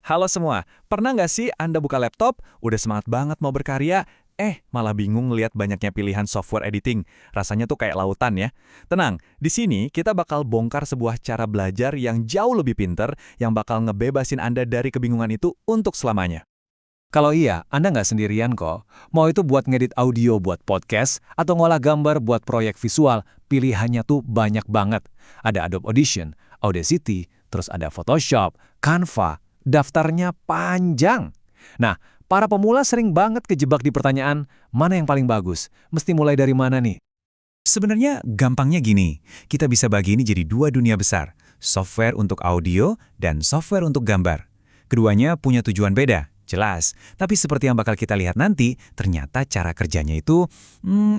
Halo semua, pernah nggak sih Anda buka laptop, udah semangat banget mau berkarya, malah bingung ngelihat banyaknya pilihan software editing. Rasanya tuh kayak lautan ya. Tenang, di sini kita bakal bongkar sebuah cara belajar yang jauh lebih pinter, yang bakal ngebebasin Anda dari kebingungan itu untuk selamanya. Kalau iya, Anda nggak sendirian kok. Mau itu buat ngedit audio buat podcast, atau ngolah gambar buat proyek visual, pilihannya tuh banyak banget. Ada Adobe Audition, Audacity, terus ada Photoshop, Canva, daftarnya panjang. Nah, para pemula sering banget kejebak di pertanyaan, mana yang paling bagus? Mesti mulai dari mana nih? Sebenarnya gampangnya gini, kita bisa bagi ini jadi dua dunia besar, software untuk audio dan software untuk gambar. Keduanya punya tujuan beda, jelas. Tapi seperti yang bakal kita lihat nanti, ternyata cara kerjanya itu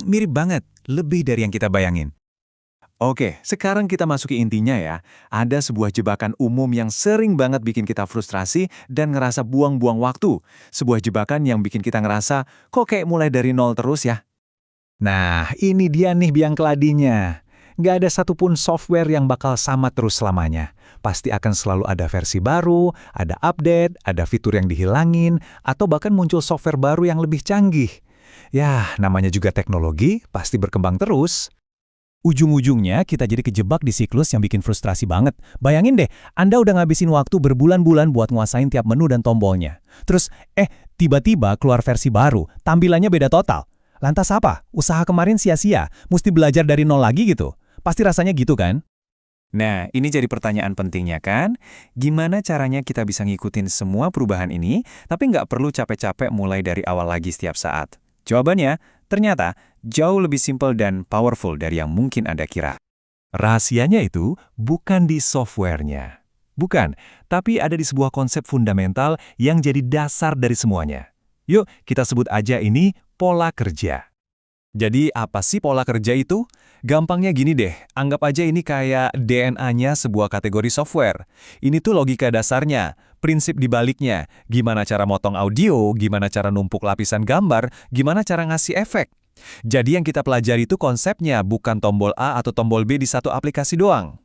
mirip banget, lebih dari yang kita bayangin. Oke, sekarang kita masuki intinya ya. Ada sebuah jebakan umum yang sering banget bikin kita frustrasi dan ngerasa buang-buang waktu. Sebuah jebakan yang bikin kita ngerasa, kok kayak mulai dari nol terus ya? Nah, ini dia nih biang keladinya. Nggak ada satupun software yang bakal sama terus selamanya. Pasti akan selalu ada versi baru, ada update, ada fitur yang dihilangin, atau bahkan muncul software baru yang lebih canggih. Ya, namanya juga teknologi, pasti berkembang terus. Ujung-ujungnya kita jadi kejebak di siklus yang bikin frustrasi banget. Bayangin deh, Anda udah ngabisin waktu berbulan-bulan buat nguasain tiap menu dan tombolnya. Terus, tiba-tiba keluar versi baru, tampilannya beda total. Lantas apa? Usaha kemarin sia-sia, mesti belajar dari nol lagi gitu. Pasti rasanya gitu kan? Nah, ini jadi pertanyaan pentingnya kan? Gimana caranya kita bisa ngikutin semua perubahan ini, tapi nggak perlu capek-capek mulai dari awal lagi setiap saat? Jawabannya, ternyata jauh lebih simpel dan powerful dari yang mungkin Anda kira. Rahasianya itu bukan di softwarenya. Bukan, tapi ada di sebuah konsep fundamental yang jadi dasar dari semuanya. Yuk, kita sebut aja ini pola kerja. Jadi apa sih pola kerja itu? Gampangnya gini deh, anggap aja ini kayak DNA-nya sebuah kategori software. Ini tuh logika dasarnya, prinsip dibaliknya, gimana cara motong audio, gimana cara numpuk lapisan gambar, gimana cara ngasih efek. Jadi yang kita pelajari itu konsepnya, bukan tombol A atau tombol B di satu aplikasi doang.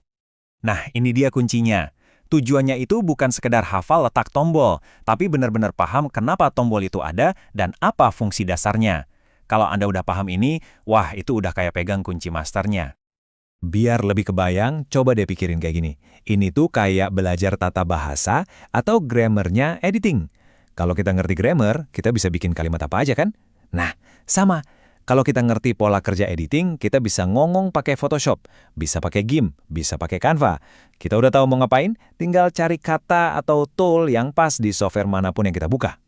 Nah, ini dia kuncinya. Tujuannya itu bukan sekedar hafal letak tombol, tapi benar-benar paham kenapa tombol itu ada dan apa fungsi dasarnya. Kalau Anda udah paham ini, wah itu udah kayak pegang kunci masternya. Biar lebih kebayang, coba deh pikirin kayak gini. Ini tuh kayak belajar tata bahasa atau grammarnya editing. Kalau kita ngerti grammar, kita bisa bikin kalimat apa aja kan? Nah, sama. Kalau kita ngerti pola kerja editing, kita bisa ngomong pakai Photoshop, bisa pakai GIMP, bisa pakai Canva. Kita udah tahu mau ngapain, tinggal cari kata atau tool yang pas di software manapun yang kita buka.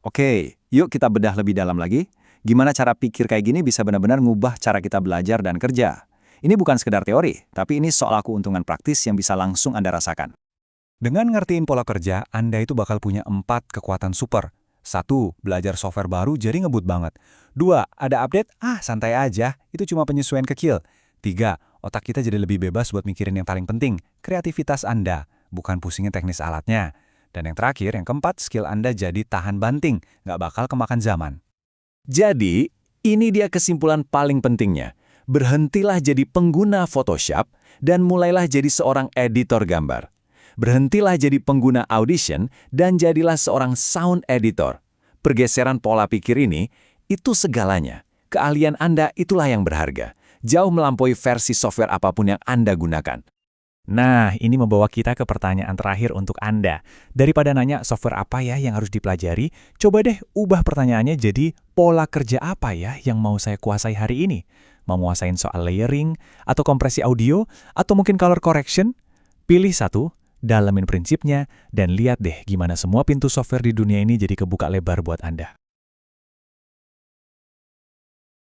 Oke, yuk kita bedah lebih dalam lagi. Gimana cara pikir kayak gini bisa benar-benar ngubah cara kita belajar dan kerja. Ini bukan sekedar teori, tapi ini soal keuntungan praktis yang bisa langsung Anda rasakan. Dengan ngertiin pola kerja, Anda itu bakal punya 4 kekuatan super. 1. Belajar software baru jadi ngebut banget. 2. Ada update? Santai aja. Itu cuma penyesuaian kecil. 3. Otak kita jadi lebih bebas buat mikirin yang paling penting, kreativitas Anda, bukan pusingin teknis alatnya. Dan yang terakhir, yang keempat, skill Anda jadi tahan banting, nggak bakal kemakan zaman. Jadi, ini dia kesimpulan paling pentingnya. Berhentilah jadi pengguna Photoshop dan mulailah jadi seorang editor gambar. Berhentilah jadi pengguna Audition dan jadilah seorang sound editor. Pergeseran pola pikir ini, itu segalanya. Keahlian Anda itulah yang berharga. Jauh melampaui versi software apapun yang Anda gunakan. Nah, ini membawa kita ke pertanyaan terakhir untuk Anda. Daripada nanya software apa ya yang harus dipelajari, coba deh ubah pertanyaannya jadi pola kerja apa ya yang mau saya kuasai hari ini? Mau nguasain soal layering, atau kompresi audio, atau mungkin color correction? Pilih satu, dalamin prinsipnya, dan lihat deh gimana semua pintu software di dunia ini jadi kebuka lebar buat Anda.